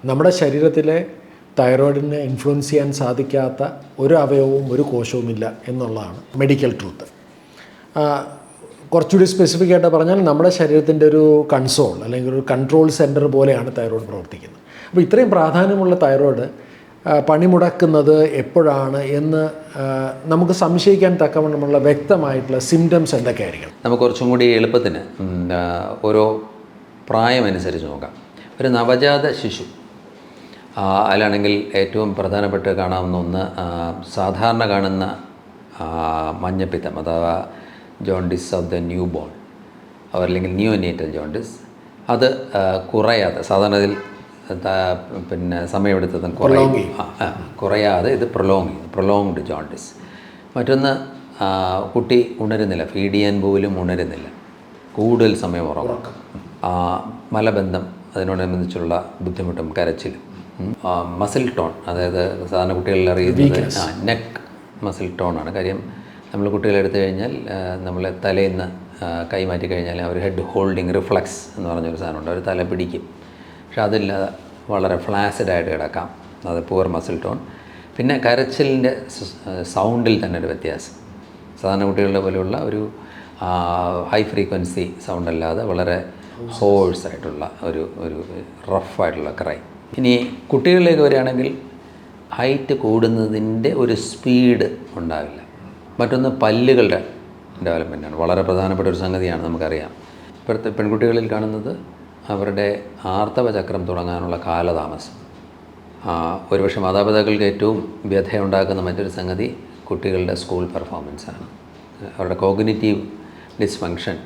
നമ്മുടെ ശരീരത്തിലെ തൈറോയിഡിനെ ഇൻഫ്ലുവൻസ് ചെയ്യാൻ സാധിക്കാത്ത ഒരു അവയവവും ഒരു കോശവുമില്ല എന്നുള്ളതാണ് മെഡിക്കൽ ട്രൂത്ത്. കുറച്ചുകൂടി സ്പെസിഫിക് ആയിട്ട് പറഞ്ഞാൽ നമ്മുടെ ശരീരത്തിൻ്റെ ഒരു കൺസോൾ അല്ലെങ്കിൽ ഒരു കൺട്രോൾ സെൻറ്റർ പോലെയാണ് തൈറോയ്ഡ് പ്രവർത്തിക്കുന്നത്. അപ്പോൾ ഇത്രയും പ്രാധാന്യമുള്ള തൈറോയ്ഡ് പണിമുടക്കുന്നത് എപ്പോഴാണ് എന്ന് നമുക്ക് സംശയിക്കാൻ തക്കവണ്ണമുള്ള വ്യക്തമായിട്ടുള്ള സിംറ്റംസ് എന്തൊക്കെയായിരിക്കണം? നമുക്ക് കുറച്ചും കൂടി എളുപ്പത്തിന് ഓരോ പ്രായമനുസരിച്ച് നോക്കാം. ഒരു നവജാത ശിശു അതിലാണെങ്കിൽ ഏറ്റവും പ്രധാനപ്പെട്ട് കാണാവുന്ന ഒന്ന് സാധാരണ കാണുന്ന മഞ്ഞപ്പിത്തം അഥവാ jaundice of the new born അല്ലെങ്കിൽ നിയോനേറ്റൽ ജോണ്ടിസ്. അത് കുറയാതെ സാധാരണ ഇതിൽ സമയമെടുത്തതും കുറയാതെ ഇത് പ്രൊലോങ്ഡ് ജോണ്ടിസ്. മറ്റൊന്ന് കുട്ടി ഉണരുന്നില്ല, ഫീഡ് ചെയ്യാൻ പോലും ഉണരുന്നില്ല, കൂടുതൽ സമയം ഉറക്കം, മലബന്ധം, അതിനോടനുബന്ധിച്ചുള്ള ബുദ്ധിമുട്ടും കരച്ചിലും, മസിൽ ടോൺ, അതായത് സാധാരണ കുട്ടികളിൽ അറിയുന്നത് നെക്ക് മസിൽ ടോണാണ്. കാര്യം നമ്മൾ കുട്ടികളെ എടുത്തു കഴിഞ്ഞാൽ നമ്മൾ തലേന്ന് കൈമാറ്റി കഴിഞ്ഞാൽ അവർ ഹെഡ് ഹോൾഡിങ് റിഫ്ലക്സ് എന്ന് പറഞ്ഞൊരു സാധനമുണ്ട്, അവർ തല പിടിക്കും. പക്ഷെ അതില്ലാതെ വളരെ ഫ്ലാസിഡായിട്ട് കിടക്കാം, അത് പുവർ മസിൽ ടോൺ. പിന്നെ കരച്ചിലിൻ്റെ സൗണ്ടിൽ തന്നെ ഒരു വ്യത്യാസം, സാധാരണ കുട്ടികളുടെ പോലെയുള്ള ഒരു ഹൈ ഫ്രീക്വൻസി സൗണ്ട് അല്ലാതെ വളരെ ഹോഴ്സായിട്ടുള്ള ഒരു റഫായിട്ടുള്ള ക്രൈ. ഇനി കുട്ടികളിലേക്ക് വരികയാണെങ്കിൽ ഹൈറ്റ് കൂടുന്നതിൻ്റെ ഒരു സ്പീഡ് ഉണ്ടാവില്ല. മറ്റൊന്ന് പല്ലുകളുടെ ഡെവലപ്മെൻറ്റാണ്, വളരെ പ്രധാനപ്പെട്ട ഒരു സംഗതിയാണ്. നമുക്കറിയാം ഇപ്പോഴത്തെ പെൺകുട്ടികളിൽ കാണുന്നത് അവരുടെ ആർത്തവചക്രം തുടങ്ങാനുള്ള കാലതാമസം. ഒരുപക്ഷെ മാതാപിതാക്കൾക്ക് ഏറ്റവും വ്യഥയുണ്ടാക്കുന്ന മറ്റൊരു സംഗതി കുട്ടികളുടെ സ്കൂൾ പെർഫോമൻസാണ്. അവരുടെ കോഗ്നിറ്റീവ് ഡിസ്ഫങ്ഷൻ